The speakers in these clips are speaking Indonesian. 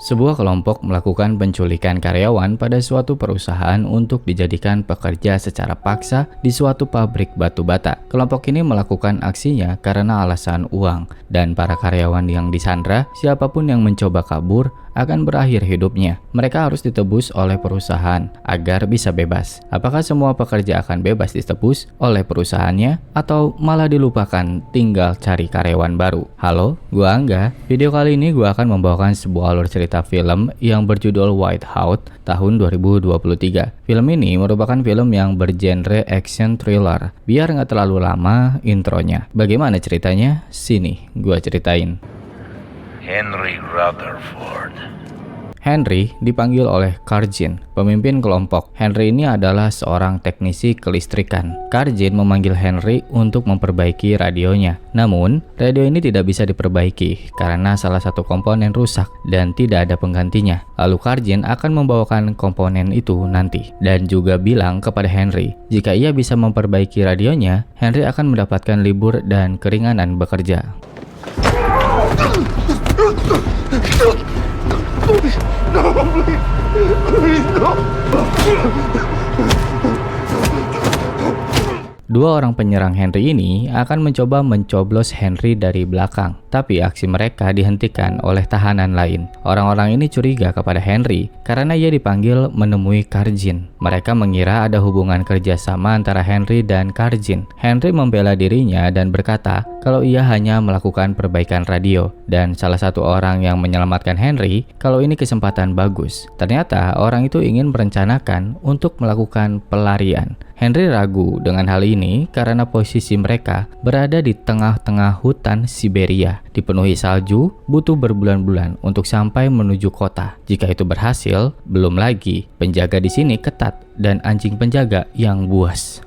Sebuah kelompok melakukan penculikan karyawan pada suatu perusahaan untuk dijadikan pekerja secara paksa di suatu pabrik batu bata. Kelompok ini melakukan aksinya karena alasan uang, dan para karyawan yang disandra, siapapun yang mencoba kabur, akan berakhir hidupnya. Mereka harus ditebus oleh perusahaan agar bisa bebas. Apakah semua pekerja akan bebas ditebus oleh perusahaannya atau malah dilupakan tinggal cari karyawan baru? Halo, gua Angga. Video kali ini gua akan membawakan sebuah alur cerita film yang berjudul Whiteout tahun 2023. Film ini merupakan film yang bergenre action thriller. Biar nggak terlalu lama intronya. Bagaimana ceritanya? Sini gua ceritain. Henry Rutherford. Henry dipanggil oleh Karjin, pemimpin kelompok. Henry ini adalah seorang teknisi kelistrikan. Karjin memanggil Henry untuk memperbaiki radionya. Namun, radio ini tidak bisa diperbaiki karena salah satu komponen rusak dan tidak ada penggantinya. Lalu Karjin akan membawakan komponen itu nanti dan juga bilang kepada Henry, jika ia bisa memperbaiki radionya, Henry akan mendapatkan libur dan keringanan bekerja. No, please, no. Dua orang penyerang Henry ini akan mencoba mencoblos Henry dari belakang, tapi aksi mereka dihentikan oleh tahanan lain. Orang-orang ini curiga kepada Henry karena ia dipanggil menemui Karjin. Mereka mengira ada hubungan kerjasama antara Henry dan Karjin. Henry membela dirinya dan berkata kalau ia hanya melakukan perbaikan radio, dan salah satu orang yang menyelamatkan Henry kalau ini kesempatan bagus. Ternyata orang itu ingin merencanakan untuk melakukan pelarian. Henry ragu dengan hal ini karena posisi mereka berada di tengah-tengah hutan Siberia, dipenuhi salju, butuh berbulan-bulan untuk sampai menuju kota. Jika itu berhasil, belum lagi penjaga di sini ketat dan anjing penjaga yang buas.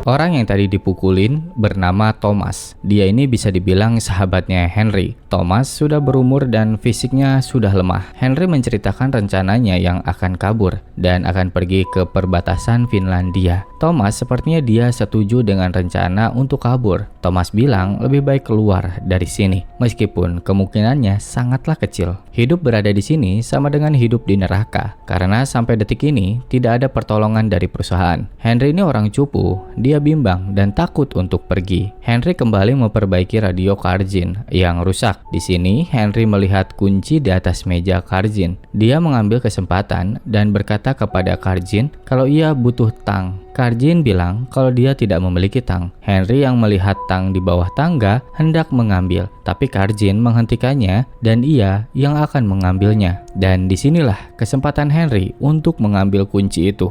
Orang yang tadi dipukulin bernama Thomas. Dia ini bisa dibilang sahabatnya Henry. Thomas sudah berumur dan fisiknya sudah lemah. Henry menceritakan rencananya yang akan kabur dan akan pergi ke perbatasan Finlandia. Thomas sepertinya dia setuju dengan rencana untuk kabur. Thomas bilang lebih baik keluar dari sini, meskipun kemungkinannya sangatlah kecil. Hidup berada di sini sama dengan hidup di neraka, karena sampai detik ini tidak ada pertolongan dari perusahaan. Henry ini orang cupu, dia bimbang dan takut untuk pergi. Henry kembali memperbaiki radio Karjin yang rusak. Di sini Henry melihat kunci di atas meja Karjin. Dia mengambil kesempatan dan berkata kepada Karjin kalau ia butuh tang. Karjin bilang kalau dia tidak memiliki tang. Henry yang melihat tang di bawah tangga hendak mengambil, tapi Karjin menghentikannya dan ia yang akan mengambilnya. Dan disinilah kesempatan Henry untuk mengambil kunci itu.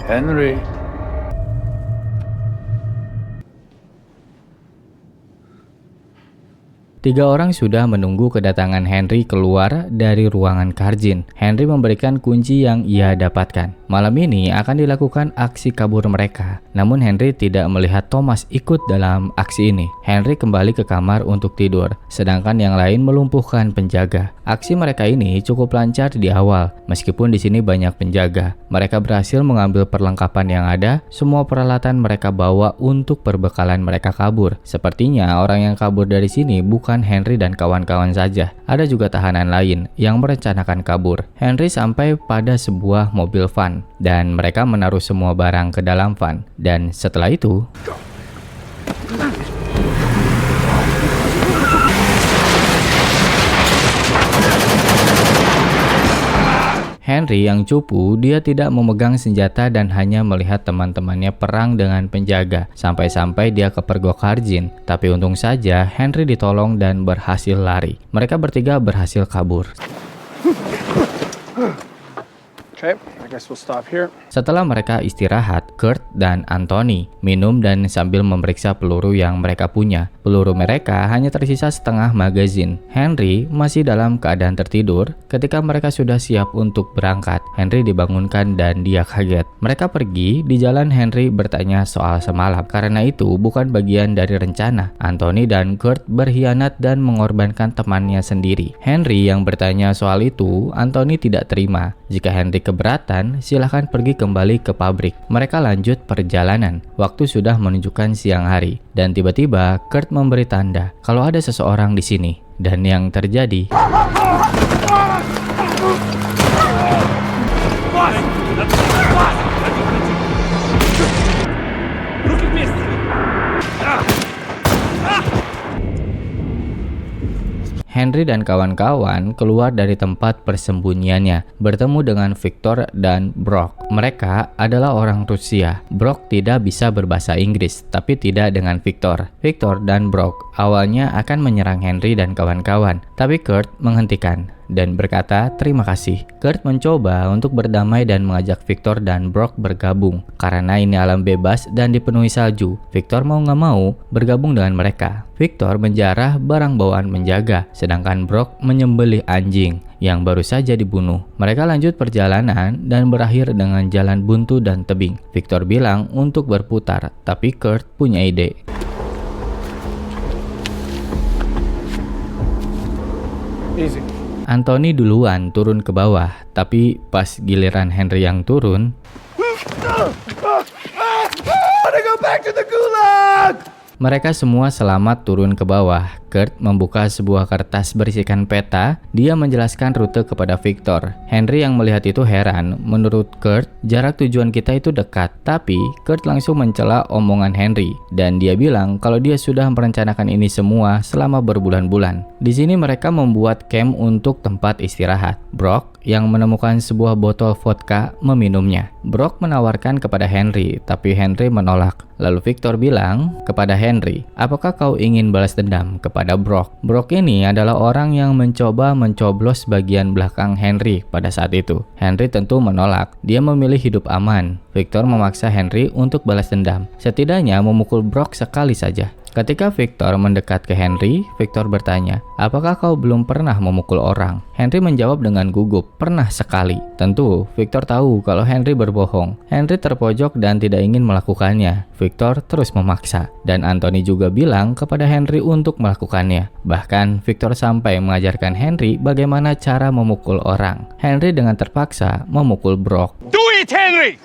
Henry. Tiga orang sudah menunggu kedatangan Henry keluar dari ruangan Karjin. Henry memberikan kunci yang ia dapatkan. Malam ini akan dilakukan aksi kabur mereka. Namun Henry tidak melihat Thomas ikut dalam aksi ini. Henry kembali ke kamar untuk tidur, sedangkan yang lain melumpuhkan penjaga. Aksi mereka ini cukup lancar di awal, meskipun di sini banyak penjaga. Mereka berhasil mengambil perlengkapan yang ada. Semua peralatan mereka bawa untuk perbekalan mereka kabur. Sepertinya orang yang kabur dari sini bukan Henry dan kawan-kawan saja. Ada juga tahanan lain yang merencanakan kabur. Henry sampai pada sebuah mobil van dan mereka menaruh semua barang ke dalam van. Dan setelah itu Henry yang cupu, dia tidak memegang senjata dan hanya melihat teman-temannya perang dengan penjaga, sampai-sampai dia kepergok Karjin. Tapi untung saja Henry ditolong dan berhasil lari. Mereka bertiga berhasil kabur. Okay, I guess we'll stop here. Setelah mereka istirahat, Kurt dan Anthony minum dan sambil memeriksa peluru yang mereka punya. Peluru mereka hanya tersisa setengah magazin. Henry masih dalam keadaan tertidur ketika mereka sudah siap untuk berangkat. Henry dibangunkan dan dia kaget. Mereka pergi, di jalan Henry bertanya soal semalam. Karena itu bukan bagian dari rencana. Anthony dan Kurt berkhianat dan mengorbankan temannya sendiri. Henry yang bertanya soal itu, Anthony tidak terima. Jika Henry keberatan, silahkan pergi kembali ke pabrik. Mereka lanjut perjalanan. Waktu sudah menunjukkan siang hari. Dan tiba-tiba Kurt memberi tanda kalau ada seseorang di sini. Dan yang terjadi... Henry dan kawan-kawan keluar dari tempat persembunyiannya, bertemu dengan Victor dan Brock. Mereka adalah orang Rusia. Brock tidak bisa berbahasa Inggris, tapi tidak dengan Victor. Victor dan Brock awalnya akan menyerang Henry dan kawan-kawan, tapi Kurt menghentikan dan berkata terima kasih. Kurt mencoba untuk berdamai dan mengajak Victor dan Brock bergabung. Karena ini alam bebas dan dipenuhi salju, Victor mau nggak mau bergabung dengan mereka. Victor menjarah barang bawaan menjaga, sedangkan Brock menyembelih anjing yang baru saja dibunuh. Mereka lanjut perjalanan dan berakhir dengan jalan buntu dan tebing. Victor bilang untuk berputar, tapi Kurt punya ide. Easy. Anthony duluan turun ke bawah, tapi pas giliran Henry yang turun, mereka semua selamat turun ke bawah. Kurt membuka sebuah kertas berisikan peta. Dia menjelaskan rute kepada Victor. Henry yang melihat itu heran. Menurut Kurt, jarak tujuan kita itu dekat. Tapi Kurt langsung mencela omongan Henry. Dan dia bilang kalau dia sudah merencanakan ini semua selama berbulan-bulan. Di sini mereka membuat camp untuk tempat istirahat. Brock yang menemukan sebuah botol vodka meminumnya. Brock menawarkan kepada Henry, tapi Henry menolak. Lalu Victor bilang kepada Henry, apakah kau ingin balas dendam kepada Brock? Brock ini adalah orang yang mencoba mencoblos bagian belakang Henry pada saat itu. Henry tentu menolak. Dia memilih hidup aman. Victor memaksa Henry untuk balas dendam. Setidaknya memukul Brock sekali saja. Ketika Victor mendekat ke Henry, Victor bertanya, apakah kau belum pernah memukul orang? Henry menjawab dengan gugup, pernah sekali. Tentu, Victor tahu kalau Henry berbohong. Henry terpojok dan tidak ingin melakukannya. Victor terus memaksa. Dan Anthony juga bilang kepada Henry untuk melakukannya. Bahkan, Victor sampai mengajarkan Henry bagaimana cara memukul orang. Henry dengan terpaksa memukul Brock. Do it, Henry!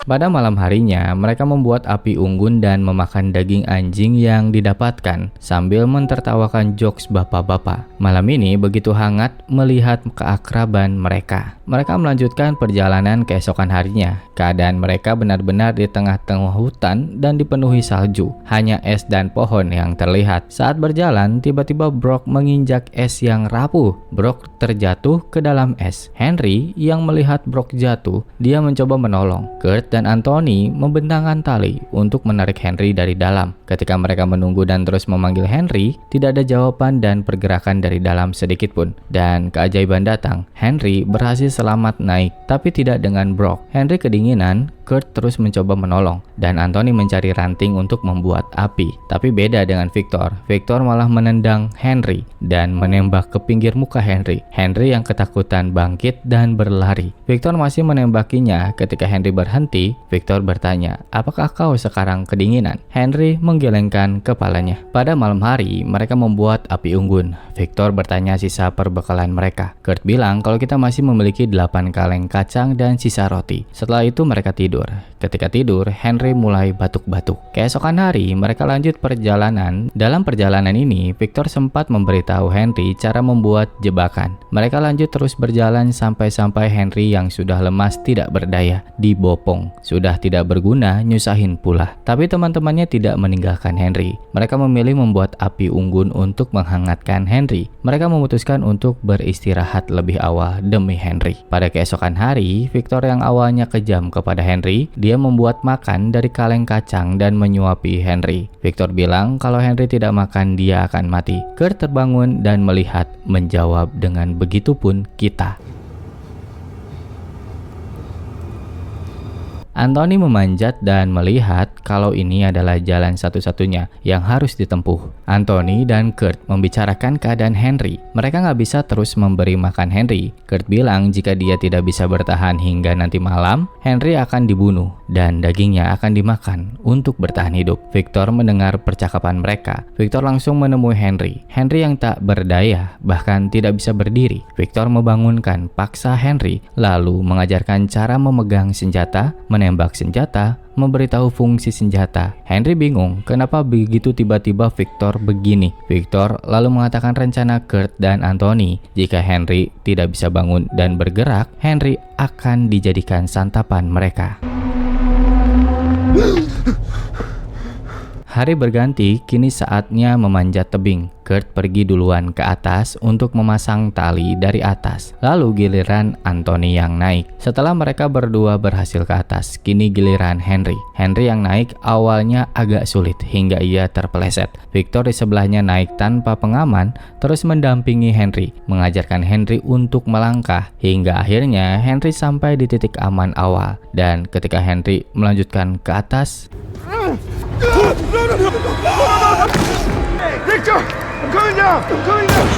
Pada malam harinya, mereka membuat api unggun dan memakan daging anjing yang didapatkan sambil mentertawakan jokes bapak-bapak. Malam ini begitu hangat melihat keakraban mereka. Mereka melanjutkan perjalanan keesokan harinya. Keadaan mereka benar-benar di tengah-tengah hutan dan dipenuhi salju. Hanya es dan pohon yang terlihat. Saat berjalan, tiba-tiba Brock menginjak es yang rapuh. Brock terjatuh ke dalam es. Henry yang melihat Brock jatuh, dia mencoba menolong. Kurt dan Anthony membentangkan tali untuk menarik Henry dari dalam. Ketika mereka menunggu dan terus memanggil Henry, tidak ada jawaban dan pergerakan dari dalam sedikit pun. Dan keajaiban datang. Henry berhasil selamat naik, tapi tidak dengan Brock. Henry kedinginan. Kurt terus mencoba menolong, dan Anthony mencari ranting untuk membuat api. Tapi beda dengan Victor. Victor malah menendang Henry dan menembak ke pinggir muka Henry. Henry yang ketakutan bangkit dan berlari. Victor masih menembakinya. Ketika Henry berhenti, Victor bertanya, apakah kau sekarang kedinginan? Henry menggelengkan kepalanya. Pada malam hari, mereka membuat api unggun. Victor bertanya sisa perbekalan mereka. Kurt bilang kalau kita masih memiliki 8 kaleng kacang dan sisa roti. Setelah itu mereka tidur. Ketika tidur, Henry mulai batuk-batuk. Keesokan hari, mereka lanjut perjalanan. Dalam perjalanan ini, Victor sempat memberitahu Henry cara membuat jebakan. Mereka lanjut terus berjalan sampai Henry yang sudah lemas tidak berdaya dibopong. Sudah tidak berguna, nyusahin pula. Tapi teman-temannya tidak meninggalkan Henry. Mereka memilih membuat api unggun untuk menghangatkan Henry. Mereka memutuskan untuk beristirahat lebih awal demi Henry. Pada keesokan hari, Victor yang awalnya kejam kepada Henry, dia membuat makan dari kaleng kacang dan menyuapi Henry. Victor bilang kalau Henry tidak makan dia akan mati. Kurt terbangun dan melihat, menjawab dengan begitupun kita. Anthony memanjat dan melihat kalau ini adalah jalan satu-satunya yang harus ditempuh. Anthony dan Kurt membicarakan keadaan Henry. Mereka nggak bisa terus memberi makan Henry. Kurt bilang jika dia tidak bisa bertahan hingga nanti malam, Henry akan dibunuh dan dagingnya akan dimakan untuk bertahan hidup. Victor mendengar percakapan mereka. Victor langsung menemui Henry. Henry yang tak berdaya, bahkan tidak bisa berdiri. Victor membangunkan paksa Henry, lalu mengajarkan cara memegang senjata, menembak senjata, memberitahu fungsi senjata. Henry bingung kenapa begitu tiba-tiba Victor begini. Victor lalu mengatakan rencana Kurt dan Anthony. Jika Henry tidak bisa bangun dan bergerak, Henry akan dijadikan santapan mereka. Hari berganti, kini saatnya memanjat tebing. Kurt pergi duluan ke atas untuk memasang tali dari atas. Lalu giliran Anthony yang naik. Setelah mereka berdua berhasil ke atas, kini giliran Henry. Henry yang naik awalnya agak sulit hingga ia terpeleset. Victor di sebelahnya naik tanpa pengaman, terus mendampingi Henry, mengajarkan Henry untuk melangkah. Hingga akhirnya Henry sampai di titik aman awal. Dan ketika Henry melanjutkan ke atas, Victor! I'm coming down! I'm coming down!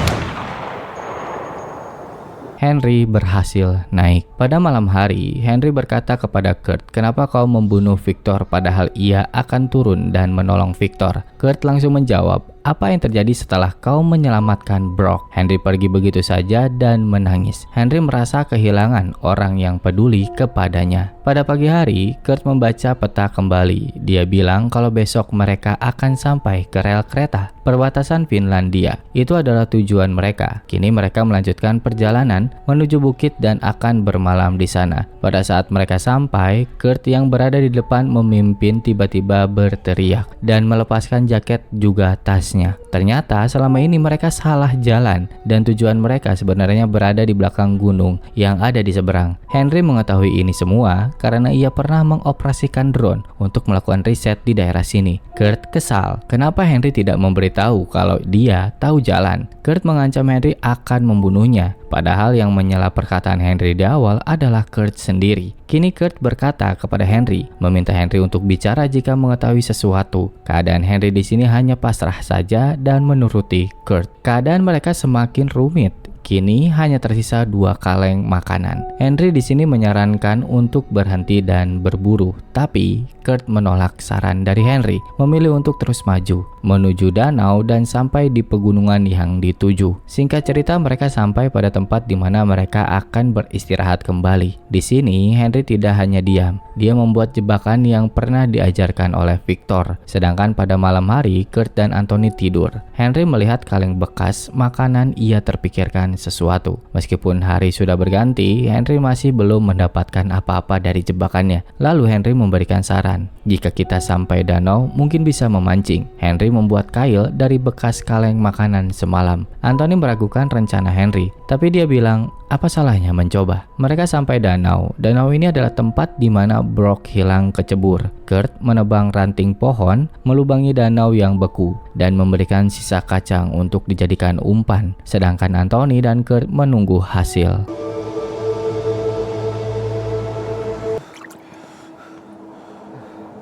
Henry berhasil naik. Pada malam hari, Henry berkata kepada Kurt, "Kenapa kau membunuh Victor padahal ia akan turun dan menolong Victor?" Kurt langsung menjawab, "Apa yang terjadi setelah kau menyelamatkan Brock?" Henry pergi begitu saja dan menangis. Henry merasa kehilangan orang yang peduli kepadanya. Pada pagi hari, Kurt membaca peta kembali. Dia bilang kalau besok mereka akan sampai ke rel kereta perbatasan Finlandia. Itu adalah tujuan mereka. Kini mereka melanjutkan perjalanan menuju bukit dan akan bermalam di sana. Pada saat mereka sampai, Kurt yang berada di depan memimpin tiba-tiba berteriak dan melepaskan jaket juga tasnya. Ternyata selama ini mereka salah jalan dan tujuan mereka sebenarnya berada di belakang gunung yang ada di seberang. Henry mengetahui ini semua karena ia pernah mengoperasikan drone untuk melakukan riset di daerah sini. Kurt kesal. Kenapa Henry tidak memberitahu kalau dia tahu jalan? Kurt mengancam Henry akan membunuhnya. Padahal yang menyela perkataan Henry di awal adalah Kurt sendiri. Kini Kurt berkata kepada Henry, meminta Henry untuk bicara jika mengetahui sesuatu. Keadaan Henry di sini hanya pasrah saja dan menuruti Kurt. Keadaan mereka semakin rumit. Kini hanya tersisa 2 kaleng makanan. Henry di sini menyarankan untuk berhenti dan berburu, tapi Kurt menolak saran dari Henry, memilih untuk terus maju menuju danau dan sampai di pegunungan yang dituju. Singkat cerita, mereka sampai pada tempat di mana mereka akan beristirahat kembali. Di sini Henry tidak hanya diam, dia membuat jebakan yang pernah diajarkan oleh Victor. Sedangkan pada malam hari, Kurt dan Anthony tidur. Henry melihat kaleng bekas makanan, ia terpikirkan sesuatu. Meskipun hari sudah berganti, Henry masih belum mendapatkan apa-apa dari jebakannya. Lalu Henry memberikan saran, jika kita sampai danau mungkin bisa memancing. Henry membuat kail dari bekas kaleng makanan semalam. Anthony meragukan rencana Henry, tapi dia bilang, apa salahnya mencoba? Mereka sampai danau. Danau ini adalah tempat di mana Brock hilang kecebur. Kurt menebang ranting pohon, melubangi danau yang beku, dan memberikan sisa kacang untuk dijadikan umpan. Sedangkan Anthony dan Kurt menunggu hasil.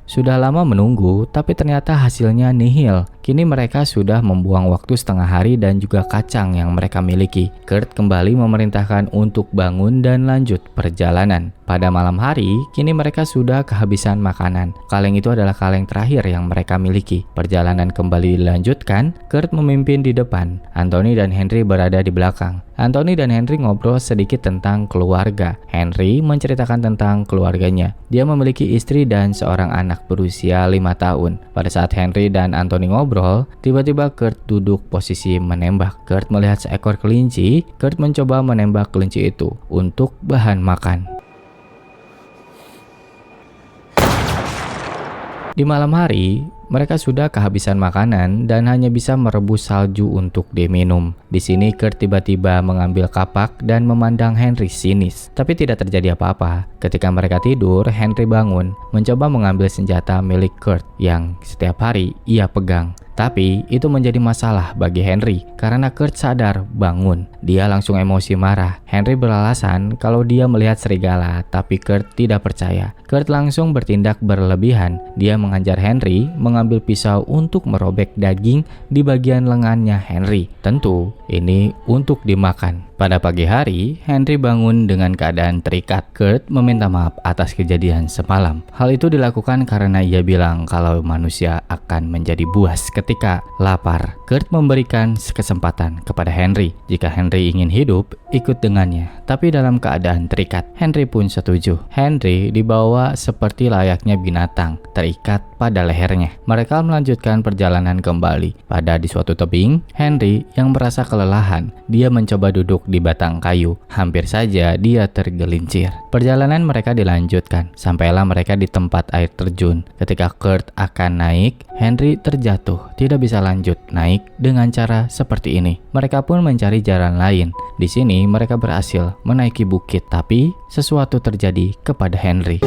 Sudah lama menunggu, tapi ternyata hasilnya nihil. Kini mereka sudah membuang waktu setengah hari dan juga kacang yang mereka miliki. Kurt kembali memerintahkan untuk bangun dan lanjut perjalanan. Pada malam hari, kini mereka sudah kehabisan makanan. Kaleng itu adalah kaleng terakhir yang mereka miliki. Perjalanan kembali dilanjutkan, Kurt memimpin di depan. Anthony dan Henry berada di belakang. Anthony dan Henry ngobrol sedikit tentang keluarga. Henry menceritakan tentang keluarganya. Dia memiliki istri dan seorang anak berusia 5 tahun. Pada saat Henry dan Anthony ngobrol, tiba-tiba Kurt duduk posisi menembak. Kurt melihat seekor kelinci. Kurt mencoba menembak kelinci itu untuk bahan makan. Di malam hari, mereka sudah kehabisan makanan dan hanya bisa merebus salju untuk diminum. Di sini Kurt tiba-tiba mengambil kapak dan memandang Henry sinis, tapi tidak terjadi apa-apa. Ketika mereka tidur, Henry bangun, mencoba mengambil senjata milik Kurt yang setiap hari ia pegang. Tapi itu menjadi masalah bagi Henry karena Kurt sadar bangun. Dia langsung emosi marah. Henry beralasan kalau dia melihat serigala, tapi Kurt tidak percaya. Kurt langsung bertindak berlebihan. Dia mengajar Henry mengambil pisau untuk merobek daging di bagian lengannya Henry. Tentu ini untuk dimakan. Pada pagi hari, Henry bangun dengan keadaan terikat. Kurt meminta maaf atas kejadian semalam. Hal itu dilakukan karena ia bilang kalau manusia akan menjadi buas ketika lapar. Kurt memberikan kesempatan kepada Henry. Jika Henry ingin hidup, ikut dengannya. Tapi dalam keadaan terikat, Henry pun setuju. Henry dibawa seperti layaknya binatang, terikat pada lehernya. Mereka melanjutkan perjalanan kembali. Pada di suatu tebing, Henry yang merasa kelelahan, dia mencoba duduk di batang kayu. Hampir saja dia tergelincir. Perjalanan mereka dilanjutkan. Sampailah mereka di tempat air terjun. Ketika Kurt akan naik, Henry terjatuh. Tidak bisa lanjut naik dengan cara seperti ini. Mereka pun mencari jalan lain. Di sini mereka berhasil menaiki bukit, tapi sesuatu terjadi kepada Henry.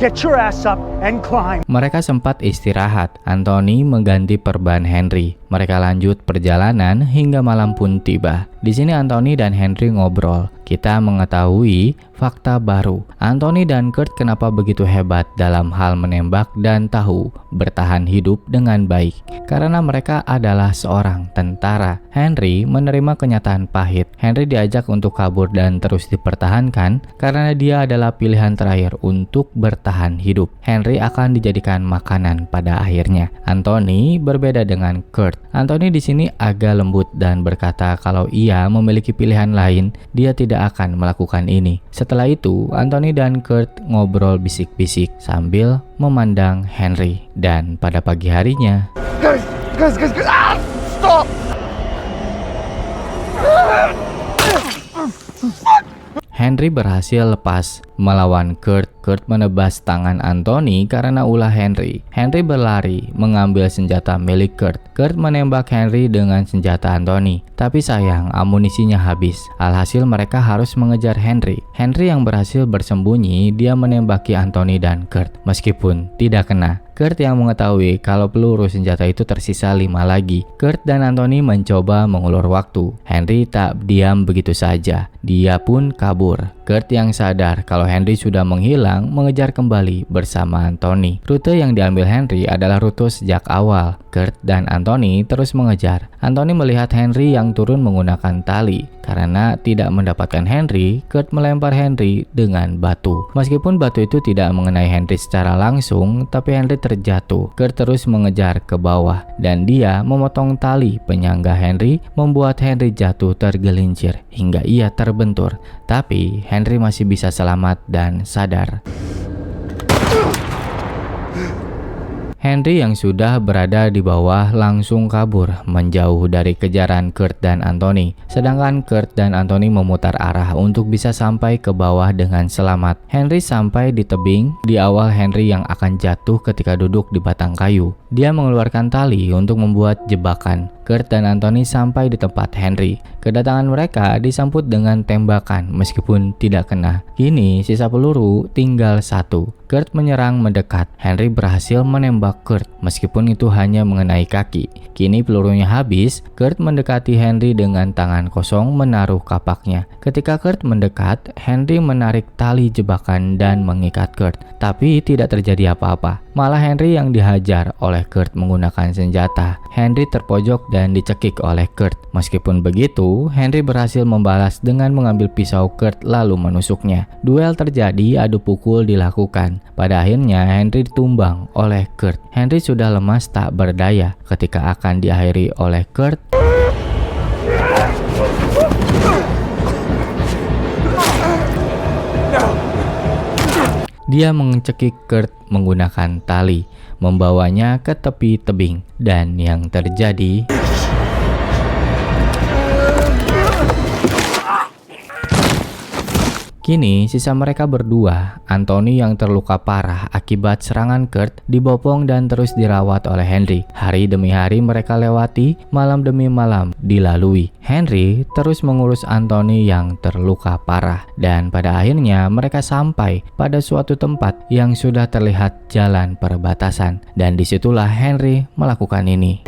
Get your ass up and climb. Mereka sempat istirahat. Anthony mengganti perban Henry. Mereka lanjut perjalanan hingga malam pun tiba. Di sini Anthony dan Henry ngobrol. Kita mengetahui fakta baru. Anthony dan Kurt kenapa begitu hebat dalam hal menembak dan tahu bertahan hidup dengan baik. Karena mereka adalah seorang tentara. Henry menerima kenyataan pahit. Henry diajak untuk kabur dan terus dipertahankan karena dia adalah pilihan terakhir untuk bertahan hidup. Henry akan dijadikan makanan pada akhirnya. Anthony berbeda dengan Kurt. Anthony di sini agak lembut dan berkata kalau ia memiliki pilihan lain, dia tidak akan melakukan ini. Setelah itu, Anthony dan Kurt ngobrol bisik-bisik sambil memandang Henry. Dan pada pagi harinya, Guys, stop! Henry berhasil lepas melawan Kurt. Kurt menebas tangan Anthony karena ulah Henry. Henry berlari mengambil senjata milik Kurt. Kurt menembak Henry dengan senjata Anthony. Tapi sayang, amunisinya habis. Alhasil mereka harus mengejar Henry. Henry yang berhasil bersembunyi, dia menembaki Anthony dan Kurt. Meskipun tidak kena. Kurt yang mengetahui kalau peluru senjata itu tersisa 5 lagi. Kurt dan Anthony mencoba mengulur waktu. Henry tak diam begitu saja. Dia pun kabur. Kurt yang sadar kalau Henry sudah menghilang, mengejar kembali bersama Anthony. Rute yang diambil Henry adalah rute sejak awal. Kurt dan Anthony terus mengejar. Anthony melihat Henry yang turun menggunakan tali. Karena tidak mendapatkan Henry, Kurt melempar Henry dengan batu. Meskipun batu itu tidak mengenai Henry secara langsung, tapi Henry terjatuh. Kurt terus mengejar ke bawah dan dia memotong tali penyangga Henry, membuat Henry jatuh tergelincir hingga ia terbentur. Tapi Henry masih bisa selamat dan sadar. Henry yang sudah berada di bawah langsung kabur menjauh dari kejaran Kurt dan Anthony. Sedangkan Kurt dan Anthony memutar arah untuk bisa sampai ke bawah dengan selamat. Henry sampai di tebing. Di awal Henry yang akan jatuh ketika duduk di batang kayu. Dia mengeluarkan tali untuk membuat jebakan. Kurt dan Anthony sampai di tempat Henry. Kedatangan mereka disambut dengan tembakan meskipun tidak kena. Kini sisa peluru tinggal 1. Kurt menyerang mendekat. Henry berhasil menembak Kurt meskipun itu hanya mengenai kaki. Kini pelurunya habis. Kurt mendekati Henry dengan tangan kosong menaruh kapaknya. Ketika Kurt mendekat, Henry menarik tali jebakan dan mengikat Kurt. Tapi tidak terjadi apa-apa. Malah Henry yang dihajar oleh Kurt menggunakan senjata. Henry terpojok dan dicekik oleh Kurt. Meskipun begitu, Henry berhasil membalas dengan mengambil pisau Kurt lalu menusuknya. Duel terjadi, adu pukul dilakukan. Pada akhirnya Henry ditumbang oleh Kurt. Henry sudah lemas tak berdaya ketika akan diakhiri oleh Kurt. Dia mencekik Kurt menggunakan tali, membawanya ke tepi tebing, dan yang terjadi Kini sisa mereka berdua, Anthony yang terluka parah akibat serangan Kurt, dibopong dan terus dirawat oleh Henry. Hari demi hari mereka lewati, malam demi malam dilalui. Henry terus mengurus Anthony yang terluka parah, dan pada akhirnya mereka sampai pada suatu tempat yang sudah terlihat jalan perbatasan, dan disitulah Henry melakukan ini.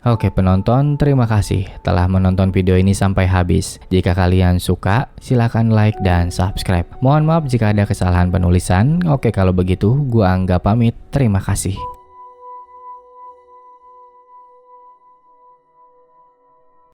Oke penonton, terima kasih telah menonton video ini sampai habis. Jika kalian suka, silahkan like dan subscribe. Mohon maaf jika ada kesalahan penulisan. Oke kalau begitu, gua Angga pamit. Terima kasih.